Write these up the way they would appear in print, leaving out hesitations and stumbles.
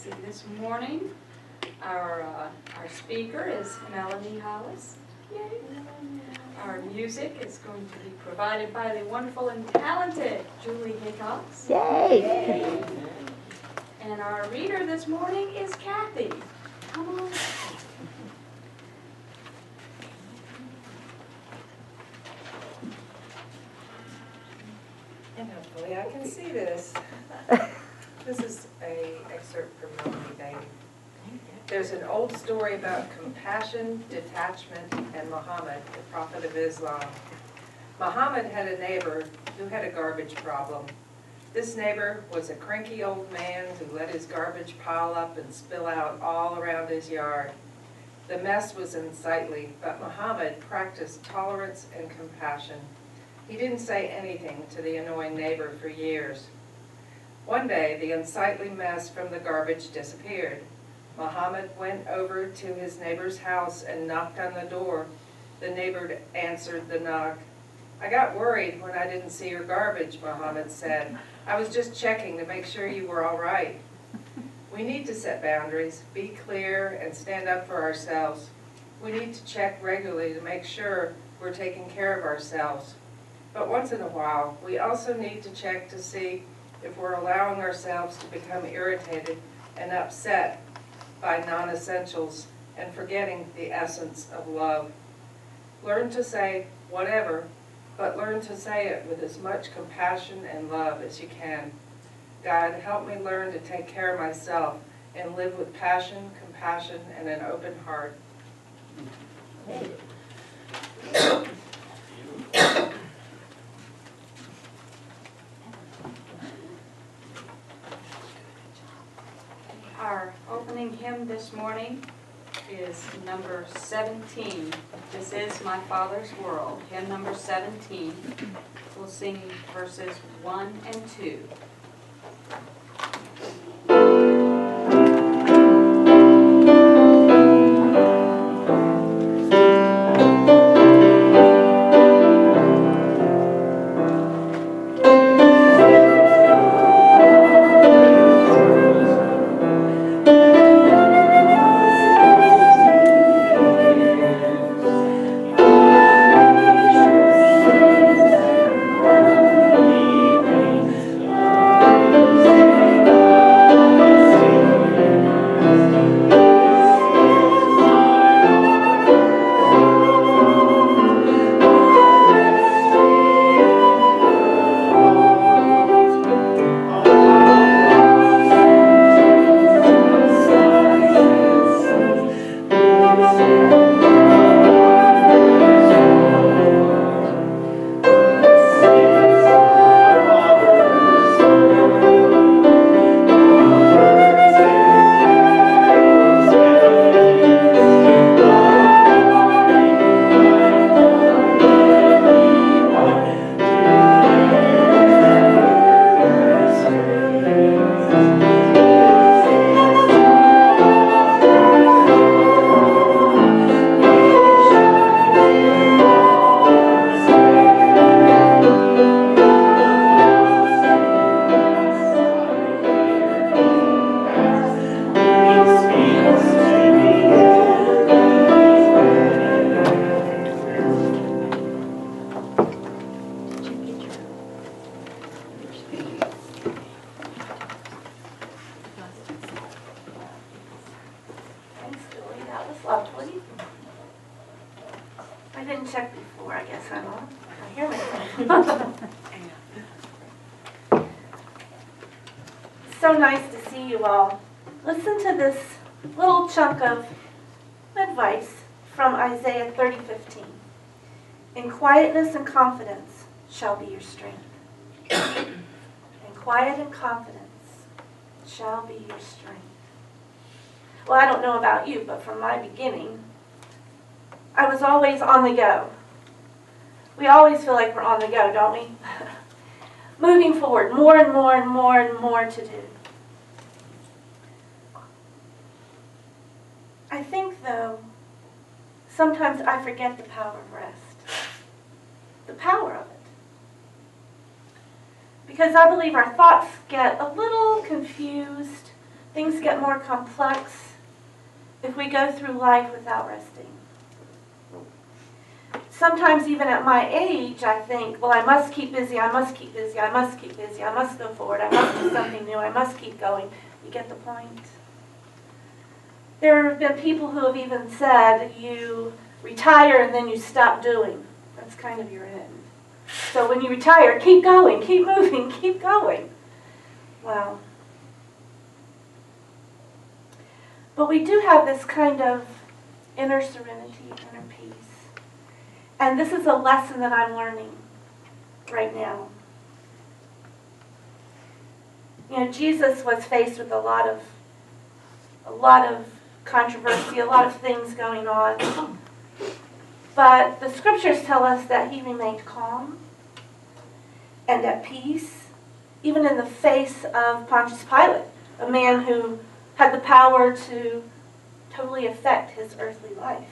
see, this morning our speaker is Melanie Hollis. Yay. Our music is going to be provided by the wonderful and talented Julie Hickox. Yay! And our reader this morning is Kathy. Come on. And hopefully I can see this. This is an excerpt from Melanie Baby. There's an old story about compassion, detachment, and Muhammad, the prophet of Islam. Muhammad had a neighbor who had a garbage problem. This neighbor was a cranky old man who let his garbage pile up and spill out all around his yard. The mess was unsightly, but Muhammad practiced tolerance and compassion. He didn't say anything to the annoying neighbor for years. One day, the unsightly mess from the garbage disappeared. Muhammad went over to his neighbor's house and knocked on the door. The neighbor answered the knock. "I got worried when I didn't see your garbage," Muhammad said. "I was just checking to make sure you were all right." We need to set boundaries, be clear, and stand up for ourselves. We need to check regularly to make sure we're taking care of ourselves. But once in a while, we also need to check to see if we're allowing ourselves to become irritated and upset by non-essentials and forgetting the essence of love. Learn to say whatever, but learn to say it with as much compassion and love as you can. God, help me learn to take care of myself and live with passion, compassion, and an open heart. Our opening hymn this morning is number 17. This is My Father's World, hymn number 17. We'll sing verses 1 and 2. I didn't check before, I guess I'm on. I hear myself. So nice to see you all. Listen to this little chunk of advice from Isaiah 30:15. In quietness and confidence shall be your strength. In quiet and confidence shall be your strength. Well, I don't know about you, but from my beginning, I was always on the go. We always feel like we're on the go, don't we? Moving forward, more and more and more and more to do. I think, though, sometimes I forget the power of rest. The power of it. Because I believe our thoughts get a little confused, things get more complex if we go through life without resting. Sometimes even at my age, I think, well, I must keep busy, I must keep busy, I must keep busy, I must go forward, I must do something new, I must keep going. You get the point? There have been people who have even said you retire and then you stop doing. That's kind of your end. So when you retire, keep going, keep moving, keep going. Well, but we do have this kind of inner serenity, inner peace. And this is a lesson that I'm learning right now. You know, Jesus was faced with a lot of controversy, a lot of things going on. But the scriptures tell us that he remained calm and at peace, even in the face of Pontius Pilate, a man who had the power to totally affect his earthly life.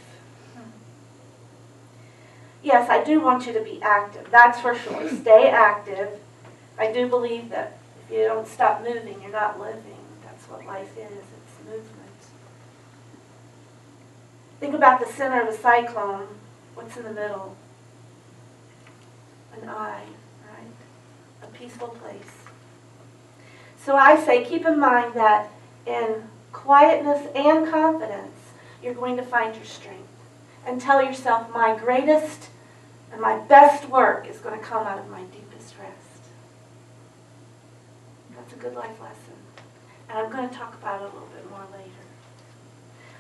Yes, I do want you to be active, that's for sure. Stay active. I do believe that if you don't stop moving, you're not living. That's what life is, it's movement. Think about the center of a cyclone. What's in the middle? An eye, right? A peaceful place. So I say keep in mind that in quietness and confidence, you're going to find your strength. And tell yourself, my greatest and my best work is going to come out of my deepest rest. That's a good life lesson. And I'm going to talk about it a little bit more later.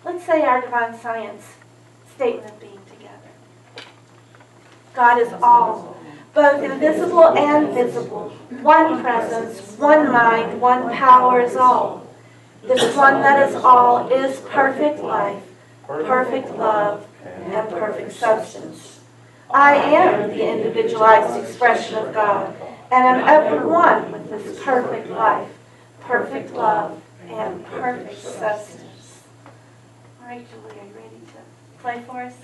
Let's say our divine science statement of being together. God is all, both invisible and visible. One presence, one mind, one power is all. This one that is all is perfect life, perfect love, and perfect substance. I am the individualized expression of God, and am ever one with this perfect life, perfect love, and perfect substance. All right, Julie, are you ready to play for us?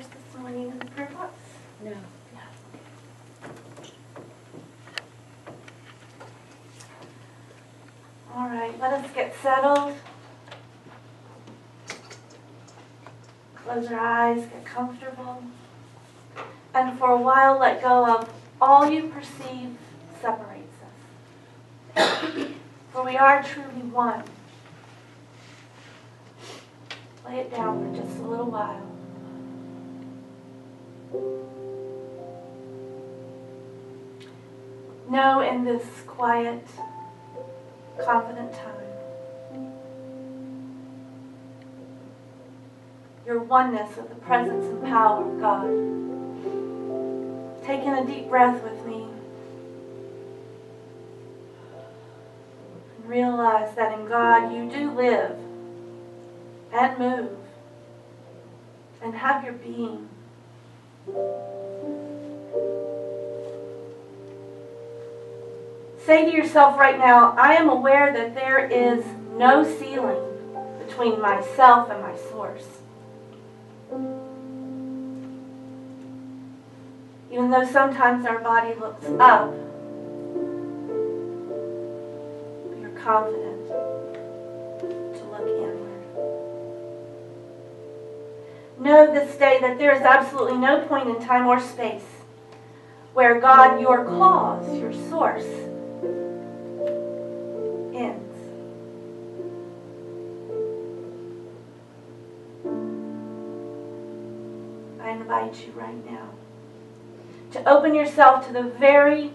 prayers this morning in the prayer box? No. All right, let us get settled. Close our eyes, get comfortable. And for a while, let go of all you perceive separates us. For we are truly one. Lay it down for just a little while. Know in this quiet, confident time your oneness with the presence and power of God. Take in a deep breath with me and realize that in God you do live and move and have your being. Say to yourself right now, I am aware that there is no ceiling between myself and my source. Even though sometimes our body looks up, you're confident to look inward. Know this day that there is absolutely no point in time or space where God, your cause, your source, ends. I invite you right now to open yourself to the very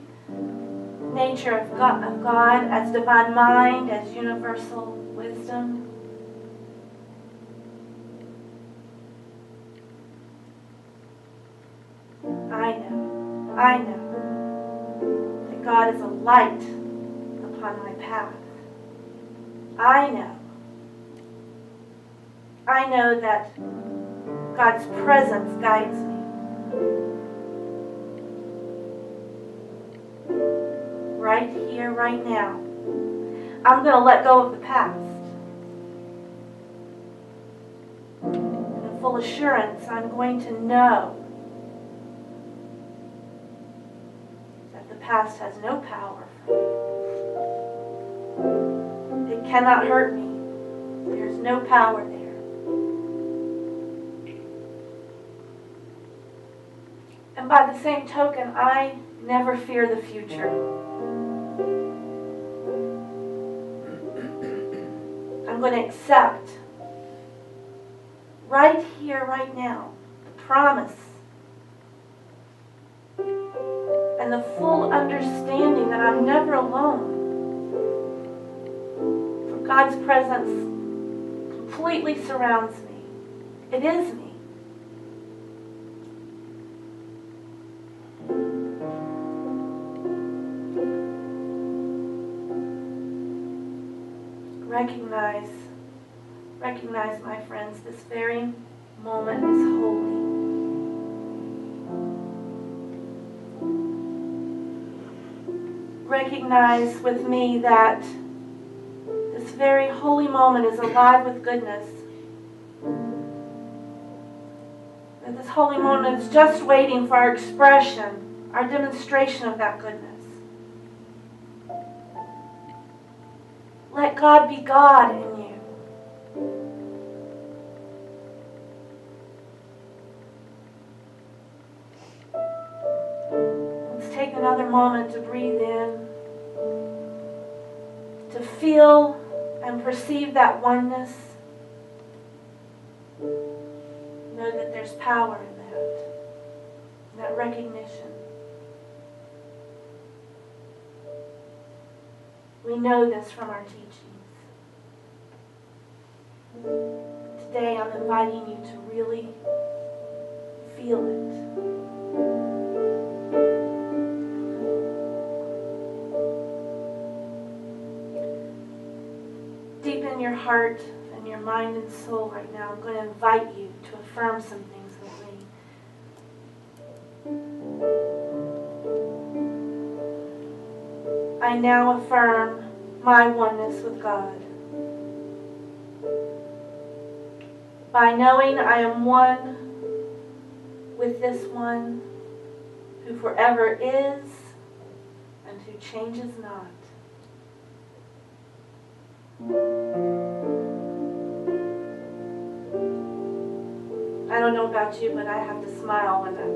nature of God as divine mind, as universal wisdom. I know that God is a light upon my path. I know that God's presence guides me. Right here, right now, I'm going to let go of the past. And in full assurance, I'm going to know that the past has no power for me. It cannot hurt me. There's no power there. And by the same token, I never fear the future. I'm going to accept right here, right now, the promise and the full understanding that I'm never alone. For God's presence completely surrounds me. It is me. Recognize, my friends, this very moment is holy. Recognize with me that this very holy moment is alive with goodness. That this holy moment is just waiting for our expression, our demonstration of that goodness. Let God be God in you. Let's take another moment to breathe in, to feel and perceive that oneness. Know that there's power in that recognition. We know this from our teachings. Today I'm inviting you to really feel it. Deep in your heart and your mind and soul right now, I'm going to invite you to affirm some things with me. I now affirm my oneness with God. By knowing I am one with this one who forever is and who changes not. I don't know about you, but I have to smile when that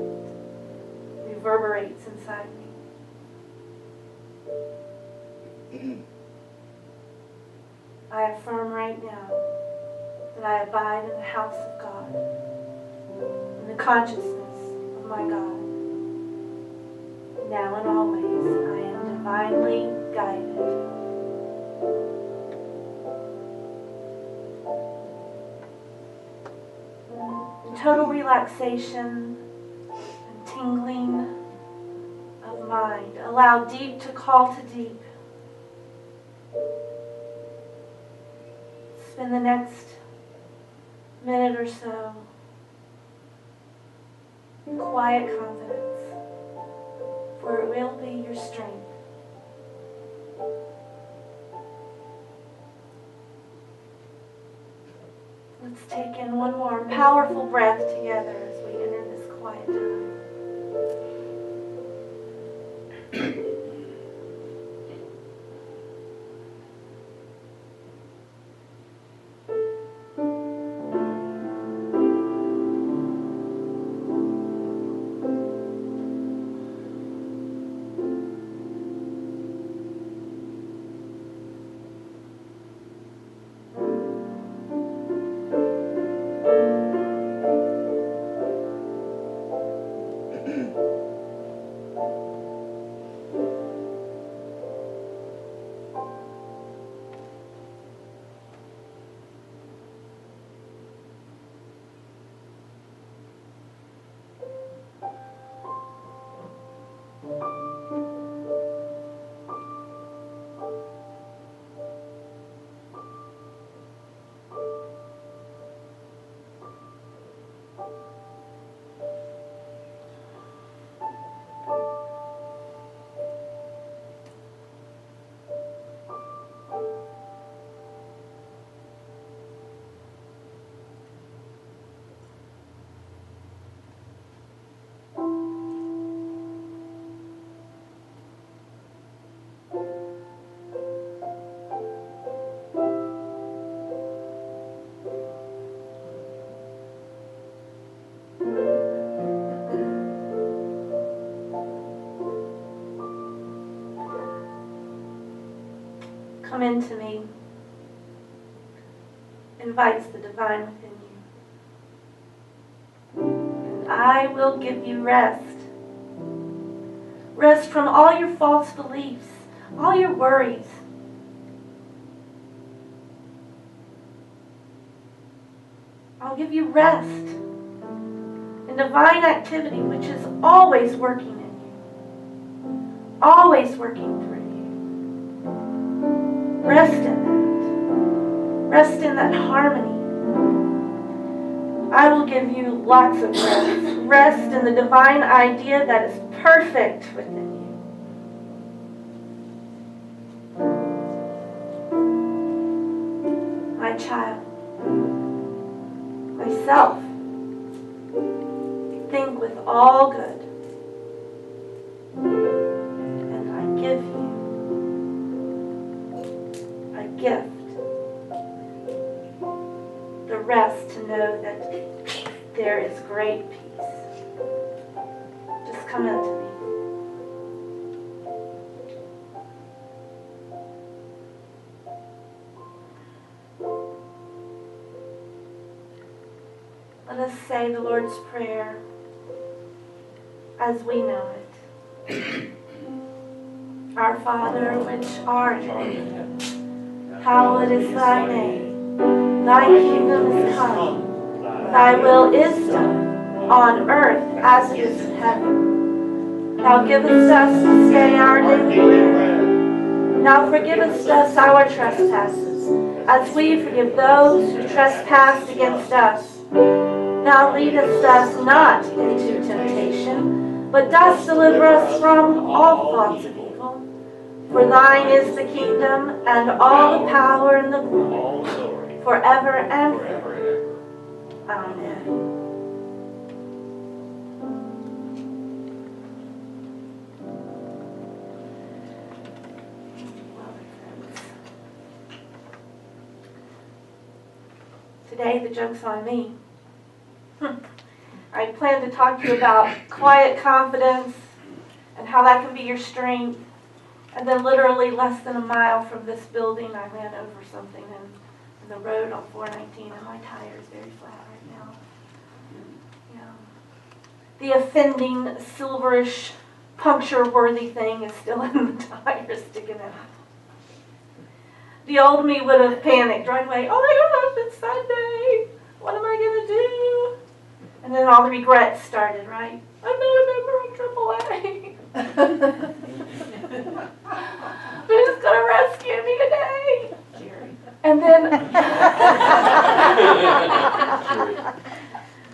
reverberates inside me. I affirm right now that I abide in the house of God, in the consciousness of my God. Now and always, I am divinely guided. Total relaxation and tingling of mind. Allow deep to call to deep. Spend the next minute or so in quiet confidence, for it will be your strength. Let's take in one more powerful breath together as we enter this quiet time. Come into me invites the divine within you. And I will give you rest. Rest from all your false beliefs, all your worries. I'll give you rest in divine activity which is always working in you, always working through you. Rest in that. Rest in that harmony. I will give you lots of rest. Rest in the divine idea that is perfect within you. My child, myself, think with all good, and I give you a gift, the rest to know that there is great peace. Just come into me. Let us say the Lord's Prayer as we know it. Our Father, which art in heaven, hallowed is thy name. Thy kingdom is come. Thy will is done, on earth as it is in heaven. Thou givest us this day our daily bread. Now forgivest us our trespasses, as we forgive those who trespass against us. Thou leadest us not into temptation, but dost deliver us from all thoughts of evil. For thine is the kingdom, and all the power and the glory, forever and ever. Amen. Today the joke's on me. I plan to talk to you about quiet confidence and how that can be your strength. And then literally less than a mile from this building, I ran over something in the road on 419, and my tire is very flat right now. Yeah. The offending silverish puncture-worthy thing is still in the tire, sticking out. The old me would have panicked right away. Oh my gosh, it's Sunday. What am I going to do? And then all the regrets started, right? I'm not a member of AAA. Who's going to rescue me today? And then,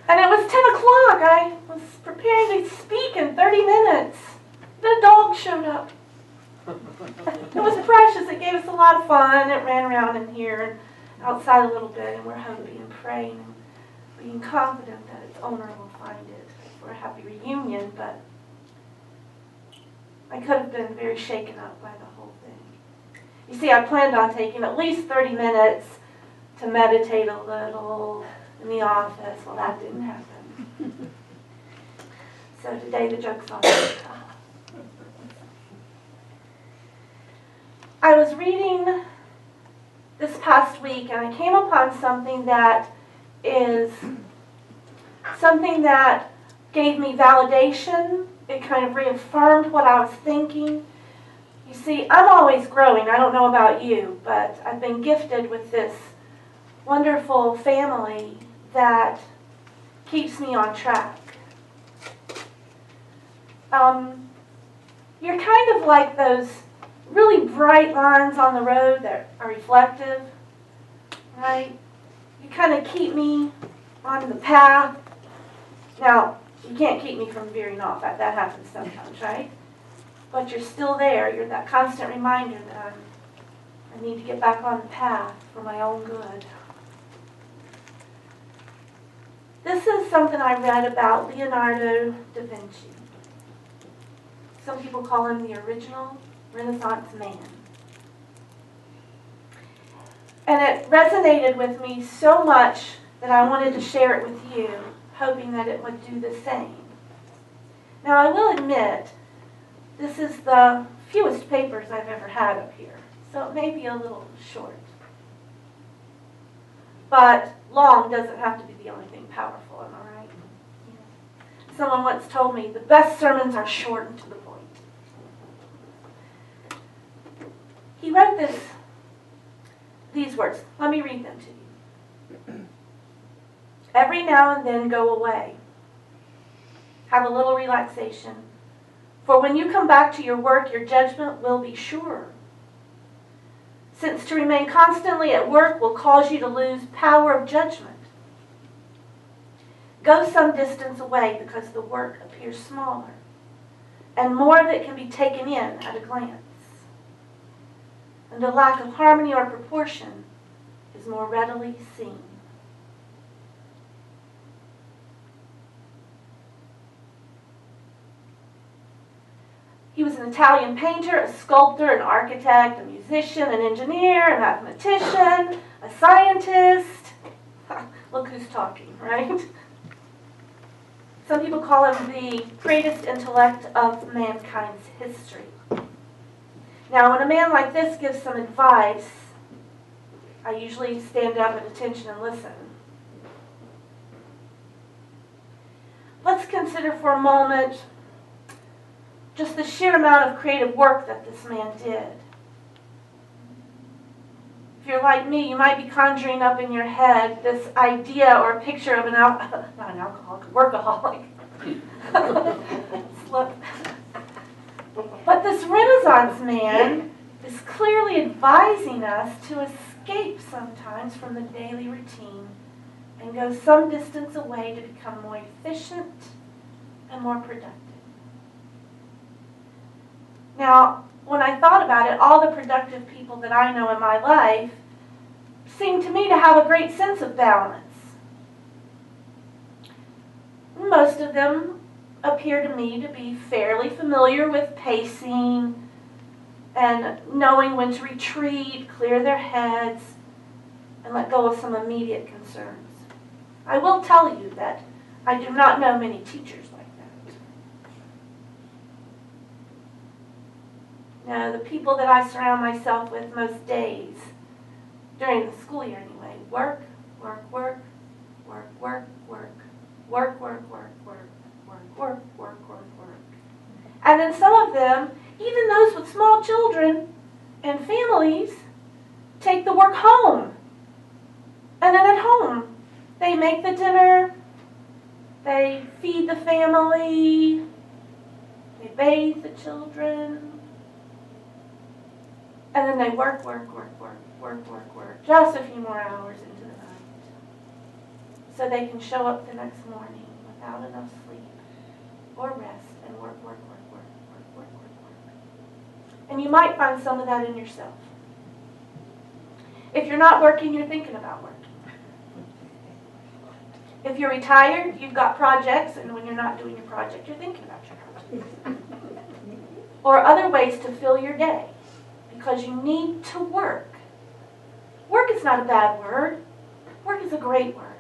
and it was 10 o'clock. I was preparing to speak in 30 minutes. The dog showed up. It was precious. It gave us a lot of fun. It ran around in here and outside a little bit, and we're hoping and praying and being confident that its owner will find it for a happy reunion, but I could have been very shaken up by the whole thing. You see, I planned on taking at least 30 minutes to meditate a little in the office. Well, that didn't happen. So today the joke's on me. I was reading this past week and I came upon something that gave me validation. It kind of reaffirmed what I was thinking. You see, I'm always growing. I don't know about you, but I've been gifted with this wonderful family that keeps me on track. You're kind of like those really bright lines on the road that are reflective, right? You kind of keep me on the path. Now, you can't keep me from veering off. That happens sometimes, right? But you're still there. You're that constant reminder that I need to get back on the path for my own good. This is something I read about Leonardo da Vinci. Some people call him the original Renaissance man. And it resonated with me so much that I wanted to share it with you, hoping that it would do the same. Now, I will admit, this is the fewest papers I've ever had up here, so it may be a little short. But long doesn't have to be the only thing powerful, am I right? Yeah. Someone once told me, the best sermons are short and to the point. He wrote these words. Let me read them to you. Every now and then go away. Have a little relaxation. For when you come back to your work, your judgment will be sure. Since to remain constantly at work will cause you to lose power of judgment. Go some distance away because the work appears smaller, and more of it can be taken in at a glance. And a lack of harmony or proportion is more readily seen. He was an Italian painter, a sculptor, an architect, a musician, an engineer, a mathematician, a scientist. Look who's talking, right? Some people call him the greatest intellect of mankind's history. Now, when a man like this gives some advice, I usually stand up at attention and listen. Let's consider for a moment just the sheer amount of creative work that this man did. If you're like me, you might be conjuring up in your head this idea or picture of not an alcoholic, workaholic. But this Renaissance man is clearly advising us to escape sometimes from the daily routine and go some distance away to become more efficient and more productive. Now, when I thought about it, all the productive people that I know in my life seem to me to have a great sense of balance. Most of them appear to me to be fairly familiar with pacing and knowing when to retreat, clear their heads, and let go of some immediate concerns. I will tell you that I do not know many teachers like that. No, the people that I surround myself with most days, during the school year anyway, work, work, work, work, work, work, work, work, work, work, work, work, work, work, work. And then some of them, even those with small children and families, take the work home. And then at home, they make the dinner, they feed the family, they bathe the children, and then they work, work, work, work, work, work, work, just a few more hours into the night, so they can show up the next morning without enough sleep or rest and work, work, work, work, work, work, work, work. And you might find some of that in yourself. If you're not working, you're thinking about working. If you're retired, you've got projects, and when you're not doing your project, you're thinking about your project. Or other ways to fill your day, because you need to work. Work is not a bad word. Work is a great word.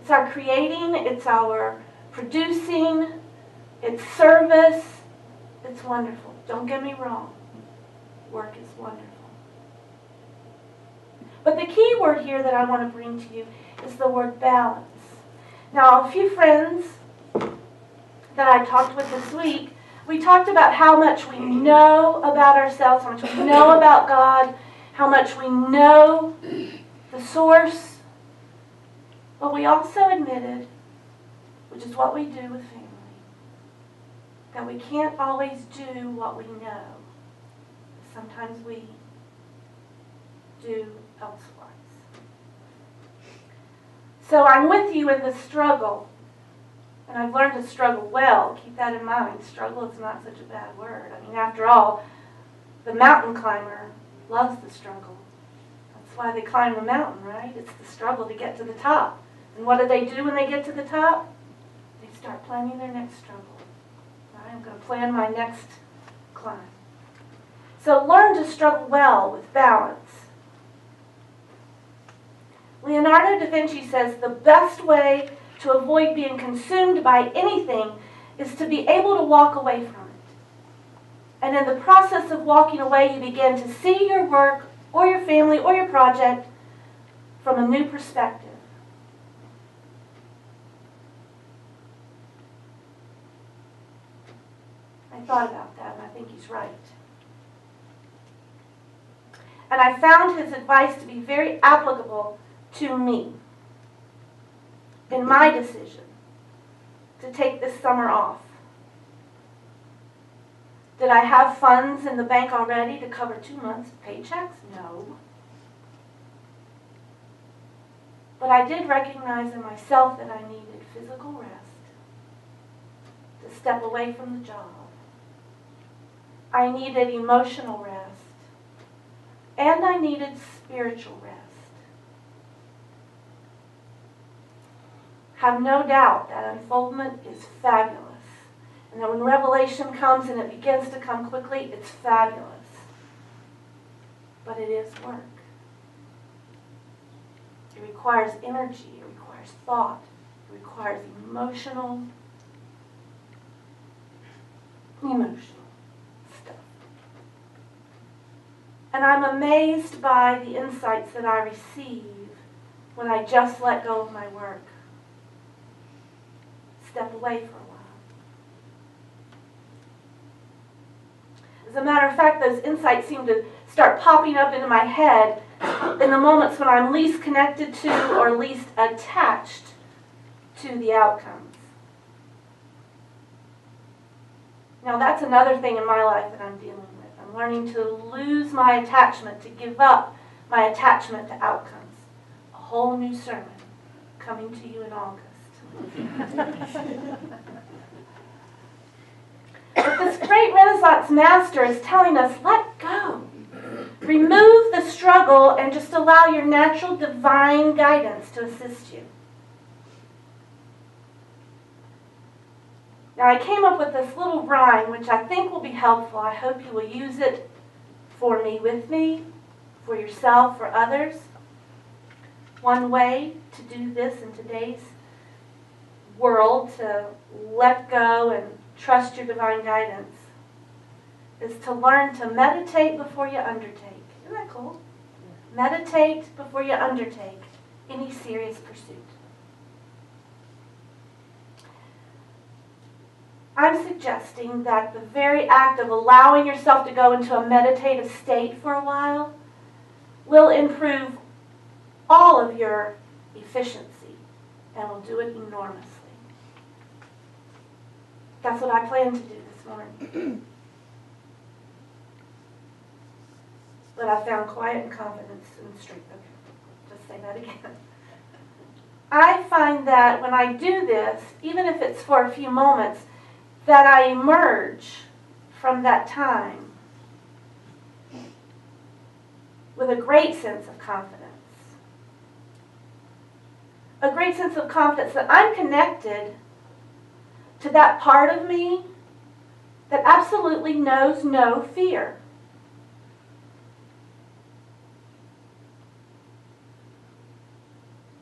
It's our creating, it's our producing, it's service. It's wonderful. Don't get me wrong. Work is wonderful. But the key word here that I want to bring to you is the word balance. Now, a few friends that I talked with this week, we talked about how much we know about ourselves, how much we know about God, how much we know the source. But we also admitted, which is what we do with family, that we can't always do what we know. Sometimes we do elsewise. So I'm with you in the struggle, and I've learned to struggle well. Keep that in mind. Struggle is not such a bad word. I mean, after all, the mountain climber loves the struggle. That's why they climb the mountain, right? It's the struggle to get to the top. And what do they do when they get to the top? They start planning their next struggle. Right? I'm going to plan my next climb. So learn to struggle well with balance. Leonardo da Vinci says the best way to avoid being consumed by anything is to be able to walk away from it. And in the process of walking away, you begin to see your work or your family or your project from a new perspective. I thought about that, and I think he's right. And I found his advice to be very applicable to me in my decision to take this summer off. Did I have funds in the bank already to cover 2 months' paychecks? No. But I did recognize in myself that I needed physical rest, to step away from the job. I needed emotional rest, and I needed spiritual rest. Have no doubt that unfoldment is fabulous. And that when revelation comes and it begins to come quickly, it's fabulous. But it is work. It requires energy, it requires thought, it requires emotional stuff. And I'm amazed by the insights that I receive when I just let go of my work. Step away for a while. As a matter of fact, those insights seem to start popping up into my head in the moments when I'm least connected to or least attached to the outcomes. Now that's another thing in my life that I'm dealing with. I'm learning to lose my attachment, to give up my attachment to outcomes. A whole new sermon coming to you in August. But this great Renaissance master is telling us, let go. Remove the struggle and just allow your natural divine guidance to assist you. Now I came up with this little rhyme which I think will be helpful. I hope you will use it for me, with me, for yourself, for others. One way to do this in today's world, to let go and trust your divine guidance, is to learn to meditate before you undertake. Isn't that cool? Meditate before you undertake any serious pursuit. I'm suggesting that the very act of allowing yourself to go into a meditative state for a while will improve all of your efficiency and will do it enormously. That's what I plan to do this morning. But I found quiet and confidence in the street. Okay, just say that again. I find that when I do this, even if it's for a few moments, that I emerge from that time with a great sense of confidence. A great sense of confidence that I'm connected to that part of me that absolutely knows no fear.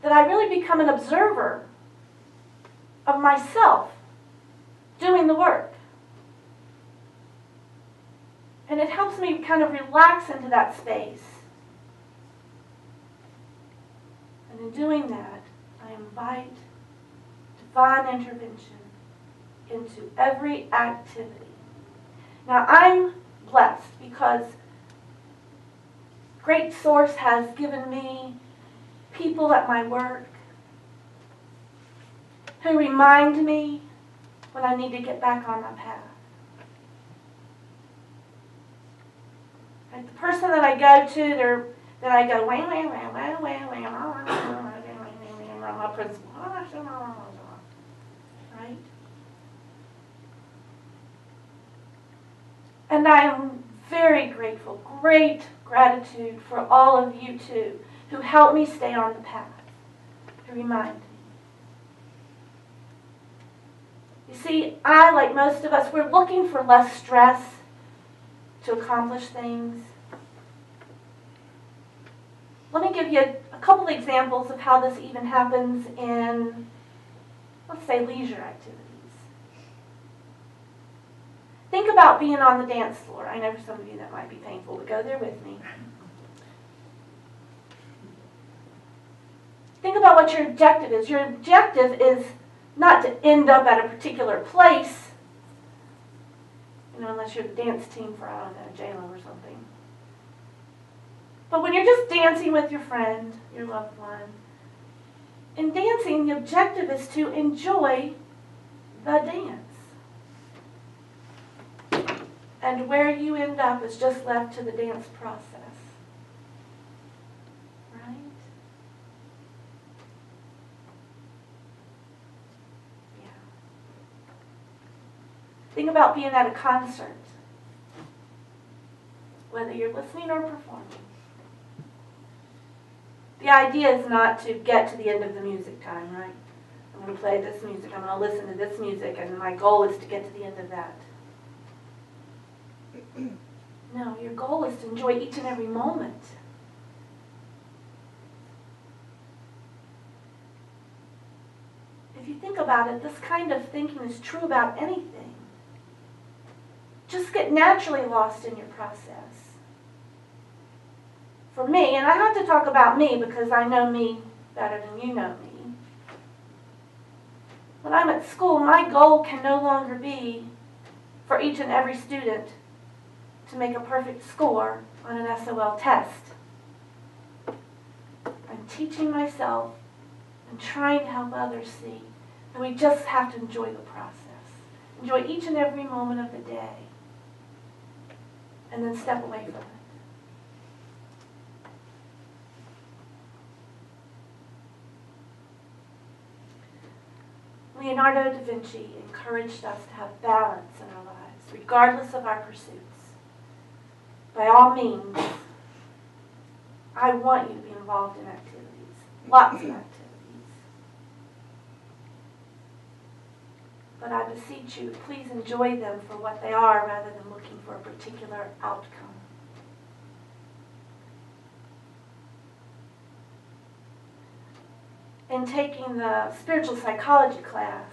That I really become an observer of myself doing the work. And it helps me kind of relax into that space. And in doing that, I invite divine intervention into every activity. Now, I'm blessed because Great Source has given me people at my work who remind me when I need to get back on my path. Like the person that I go to, that I go, my principal, right? And I am very grateful, great gratitude for all of you too, who help me stay on the path, who remind me. You see, I, like most of us, we're looking for less stress to accomplish things. Let me give you a couple examples of how this even happens in, let's say, leisure activities. Think about being on the dance floor. I know for some of you that might be painful, but go there with me. Think about what your objective is. Your objective is not to end up at a particular place, unless you're the dance team for, I don't know, JLo or something. But when you're just dancing with your friend, your loved one, in dancing, the objective is to enjoy the dance. And where you end up is just left to the dance process. Right? Yeah. Think about being at a concert, whether you're listening or performing. The idea is not to get to the end of the music time, right? I'm going to play this music, I'm going to listen to this music, and my goal is to get to the end of that. No, your goal is to enjoy each and every moment. If you think about it, this kind of thinking is true about anything. Just get naturally lost in your process. For me, and I have to talk about me because I know me better than you know me. When I'm at school, my goal can no longer be for each and every student to make a perfect score on an SOL test. I'm teaching myself and trying to help others see that we just have to enjoy the process. Enjoy each and every moment of the day. And then step away from it. Leonardo da Vinci encouraged us to have balance in our lives, regardless of our pursuits. By all means, I want you to be involved in activities, lots of activities. But I beseech you, please enjoy them for what they are rather than looking for a particular outcome. in taking the spiritual psychology class,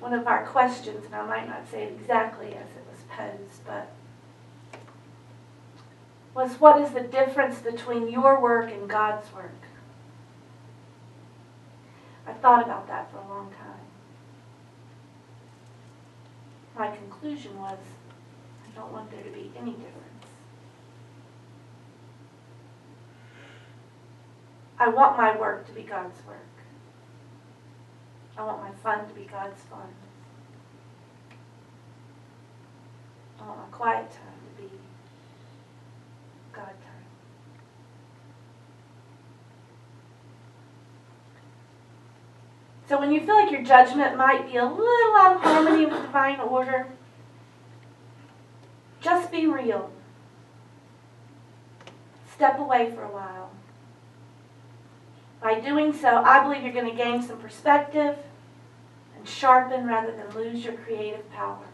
one of our questions, and I might not say it exactly as it was posed, but was, what is the difference between your work and God's work? I thought about that for a long time. My conclusion was, I don't want there to be any difference. I want my work to be God's work. I want my fun to be God's fun. I want my quiet time to be God time. So when you feel like your judgment might be a little out of harmony with divine order, just be real. Step away for a while. By doing so, I believe you're going to gain some perspective and sharpen rather than lose your creative power.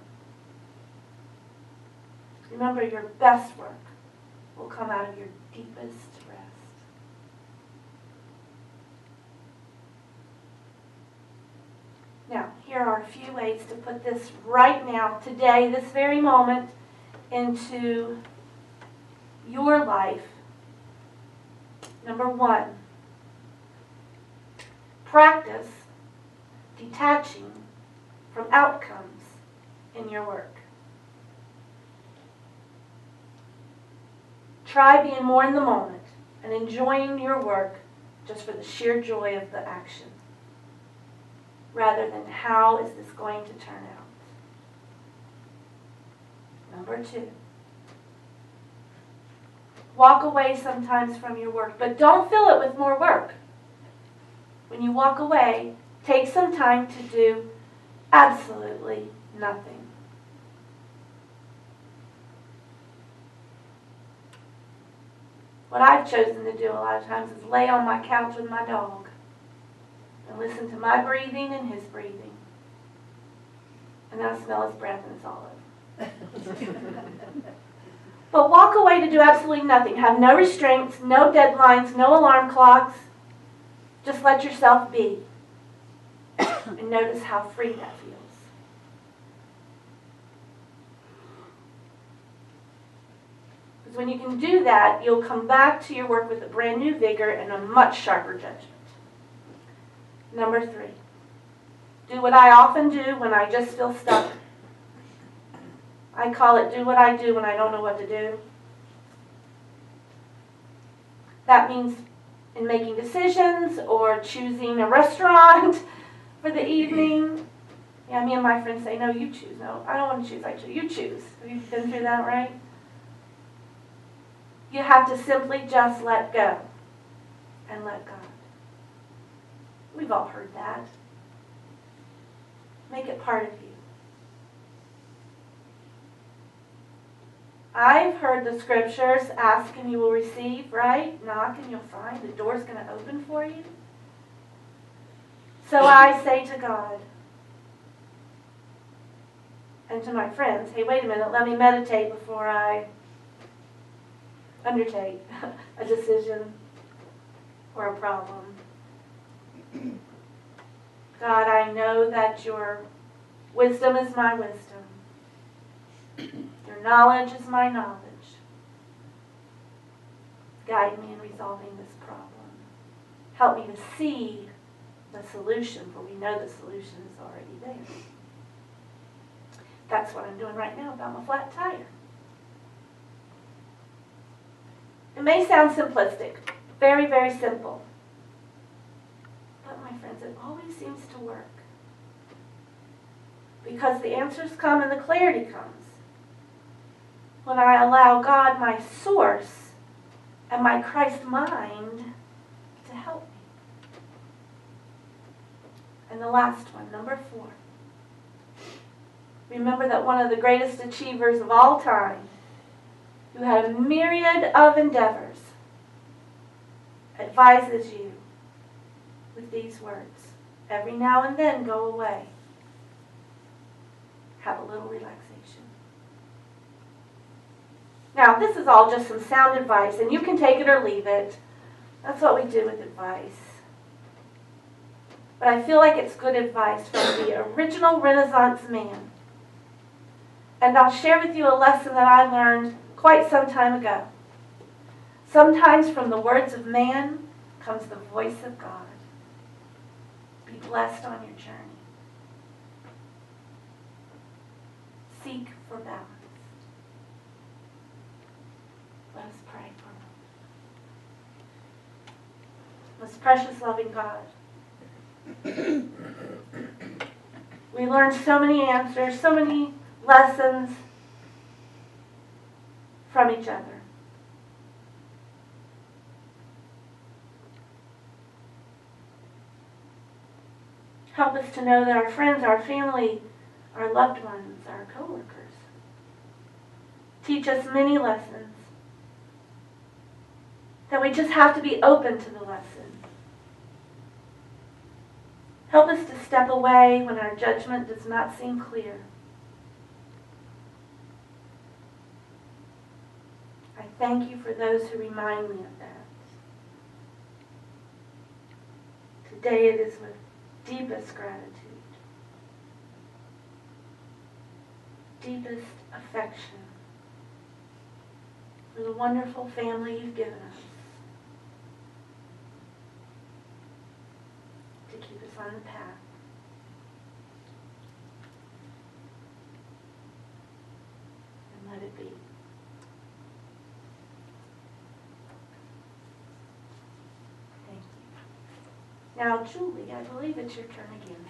Remember, your best work will come out of your deepest rest. Now, here are a few ways to put this right now, today, this very moment, into your life. Number one, practice detaching from outcomes in your work. Try being more in the moment and enjoying your work just for the sheer joy of the action, rather than how is this going to turn out. Number two, walk away sometimes from your work, but don't fill it with more work. When you walk away, take some time to do absolutely nothing. What I've chosen to do a lot of times is lay on my couch with my dog and listen to my breathing and his breathing. And then I smell his breath and it's all over. But walk away to do absolutely nothing. Have no restraints, no deadlines, no alarm clocks. Just let yourself be. And notice how free that feels. Because when you can do that, you'll come back to your work with a brand new vigor and a much sharper judgment. Number three, do what I often do when I just feel stuck. I call it do what I do when I don't know what to do. That means in making decisions or choosing a restaurant for the evening. Yeah, me and my friends say, no, you choose. No, I don't want to choose. I choose. You choose. Have you been through that, right? You have to simply just let go and let God. We've all heard that. Make it part of you. I've heard the scriptures, ask and you will receive, right? Knock and you'll find. The door's going to open for you. So I say to God and to my friends, hey, wait a minute, let me meditate before I undertake a decision or a problem. God, I know that your wisdom is my wisdom. Your knowledge is my knowledge. Guide me in resolving this problem. Help me to see the solution, for we know the solution is already there. That's what I'm doing right now about my flat tire. It may sound simplistic, very, very simple. But my friends, it always seems to work. Because the answers come and the clarity comes when I allow God, my source, and my Christ mind to help me. And the last one, number 4. Remember that one of the greatest achievers of all time, who had a myriad of endeavors, advises you with these words. Every now and then go away. Have a little relaxation. Now, this is all just some sound advice, and you can take it or leave it. That's what we do with advice. but I feel like it's good advice from the original Renaissance man. And I'll share with you a lesson that I learned quite some time ago. Sometimes from the words of man comes the voice of God. Be blessed on your journey. Seek for balance. Let us pray for a moment. Most precious, loving God, we learn so many answers, so many lessons from each other. Help us to know that our friends, our family, our loved ones, our co-workers teach us many lessons, that we just have to be open to the lesson. Help us to step away when our judgment does not seem clear. I thank you for those who remind me of that. Today it is with deepest gratitude, deepest affection for the wonderful family you've given us to keep us on the path. And let it be. Thank you. Now, Julie, I believe it's your turn again.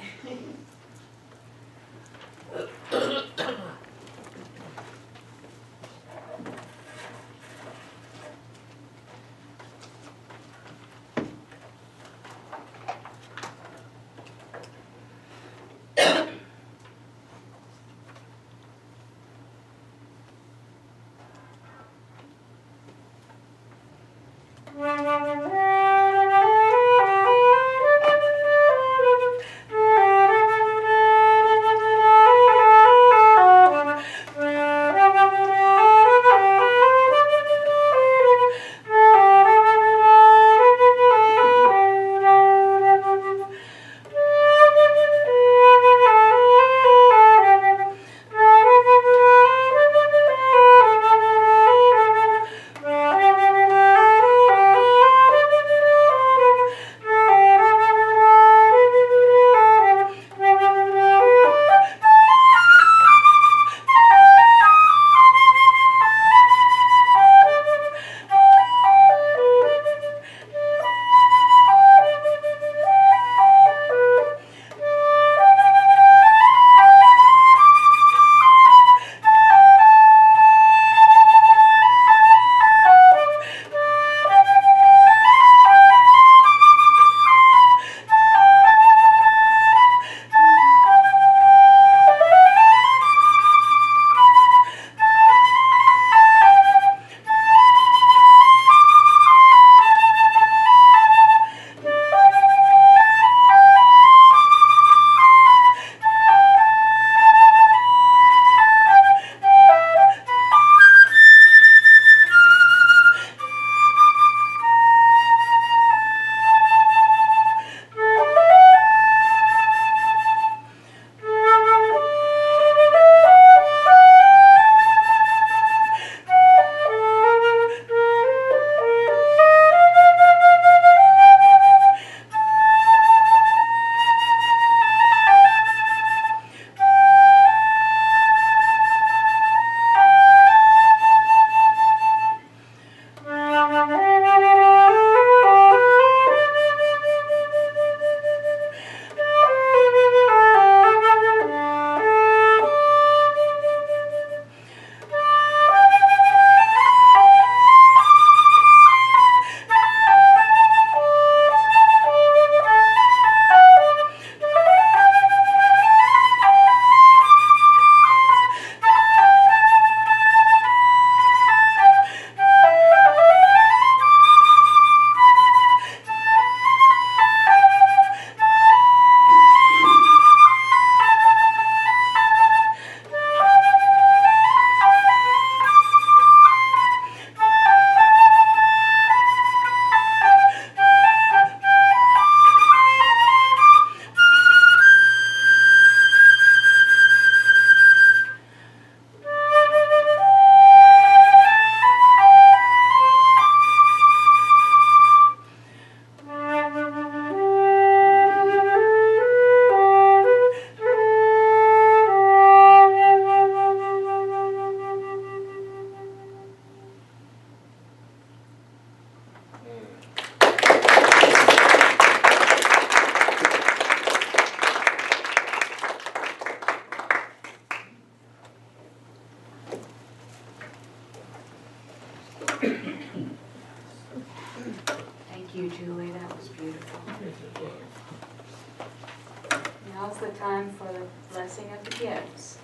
Now's the time for the blessing of the gifts.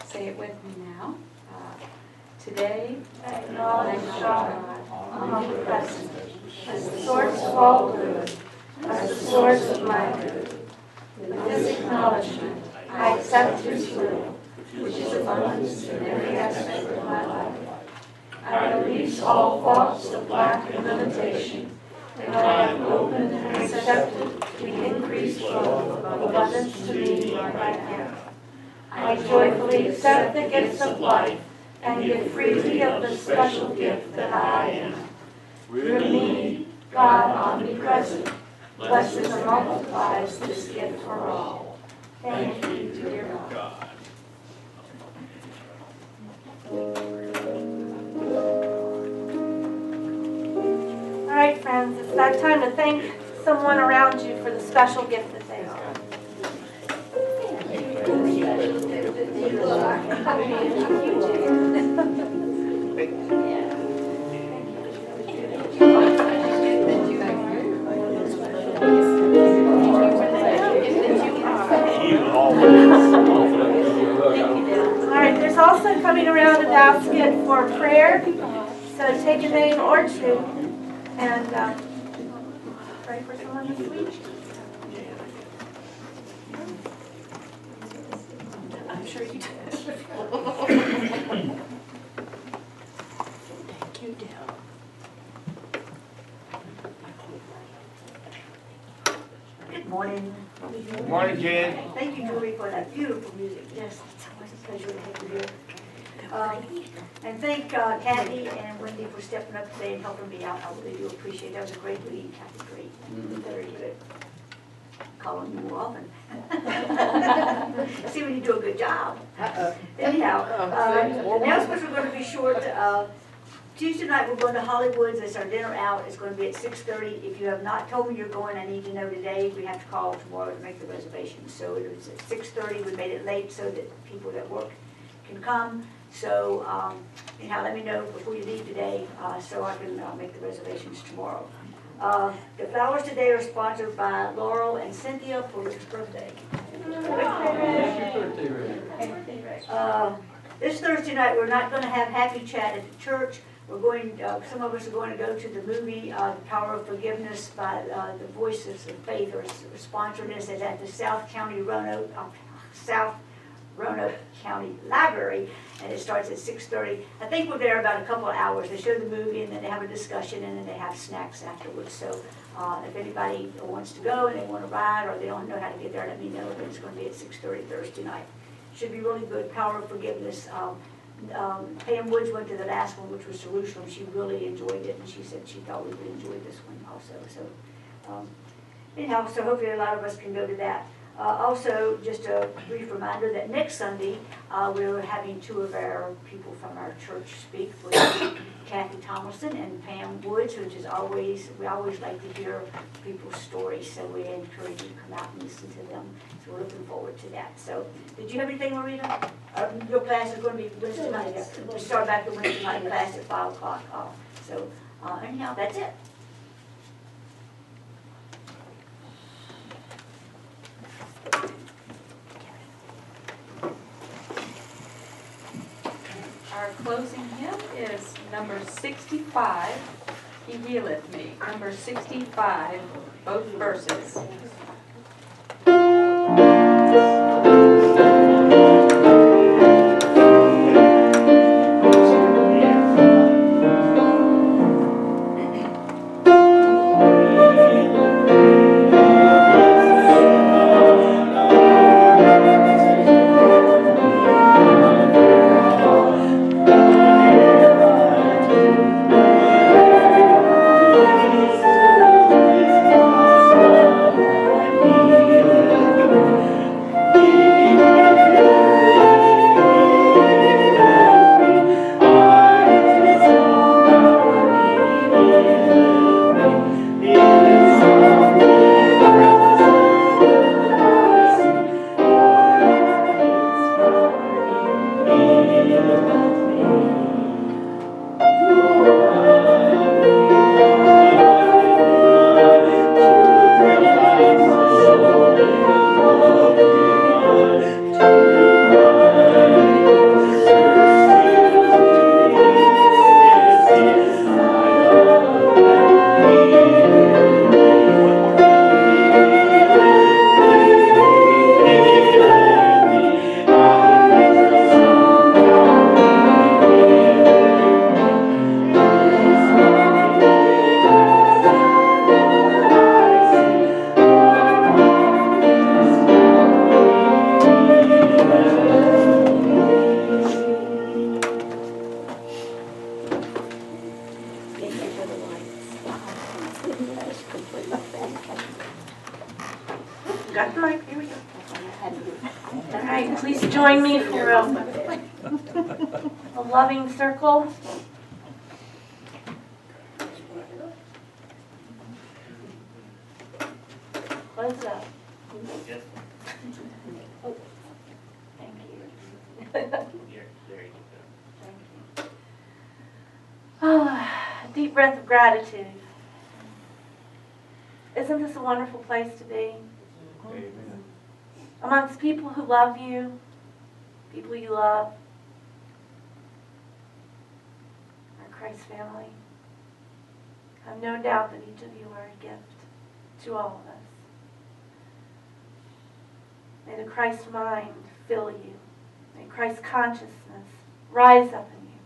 Say it with me now. Today, I acknowledge God, omnipresent, as the source of all good, as the source of my good. With this acknowledgement, I accept His will, which is abundance in every aspect of my life. I release all thoughts of lack and limitation, and I am open and receptive to the increased flow of abundance to me right now. I joyfully accept the gifts of life and give freely of the special gift that I am. Through me, God omnipresent, blesses and multiplies this gift for all. Thank you, dear God. All right, friends, it's that time to thank someone around you for the special gift that they are. All right, there's also coming around a basket for prayer, so take a name or two and pray for someone this week. I'm sure you did. Thank you, Dale. Good morning. Good morning, Jen. Thank you, Julie, for that beautiful music. Yes, it's always a pleasure to have you here. And thank Kathy and Wendy for stepping up today and helping me out. I really do appreciate it. That was a great lead, Kathy, great. Very good. Calling you more often. See when you do a good job. Anyhow, announcements are going to be short. Tuesday night we're going to Hollywood's. It's our dinner out. It's going to be at 6:30. If you have not told me you're going, I need to know today. We have to call tomorrow to make the reservation. So it was at 6:30. We made it late so that people that work can come. So anyhow, let me know before you leave today so I can make the reservations tomorrow. The flowers today are sponsored by Laurel and Cynthia for Rick's birthday. This Thursday night, we're not going to have Happy Chat at the church. We're going, some of us are going to go to the movie, The Power of Forgiveness by the Voices of Faith, or sponsoring this is at the South Roanoke County Library, and it starts at 6:30. I think we're there about a couple of hours. They show the movie, and then they have a discussion, and then they have snacks afterwards. So if anybody wants to go and they want to ride, or they don't know how to get there, let me know. But it's going to be at 6:30 Thursday night. Should be really good. Power of Forgiveness. Pam Woods went to the last one, which was Jerusalem. She really enjoyed it, and she said she thought we would enjoy this one also. So anyhow, so hopefully a lot of us can go to that. Also, just a brief reminder that next Sunday, we're having two of our people from our church speak, which is Kathy Thomason and Pam Woods, which is always, we always like to hear people's stories, so we encourage you to come out and listen to them. So we're looking forward to that. So, did you have anything, Marita? Your class is going to be Wednesday night. We start back the Wednesday night class at 5 o'clock. So, anyhow, that's it. Our closing hymn is number 65, He Healeth Me. Number 65, both verses. got the mic, here we go. All right, please join me for a loving circle. Close it up. Thank you. There you go. Oh, a deep breath of gratitude. Isn't this a wonderful place to be? Amen. Amongst people who love you, people you love, our Christ family. I have no doubt that each of you are a gift to all of us. May the Christ mind fill you. May Christ consciousness rise up in you.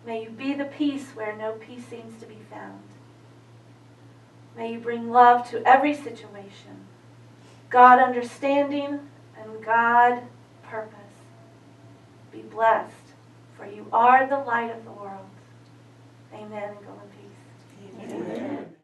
May you be the peace where no peace seems to be found. May you bring love to every situation, God understanding and God purpose. Be blessed, for you are the light of the world. Amen, and go in peace. Amen.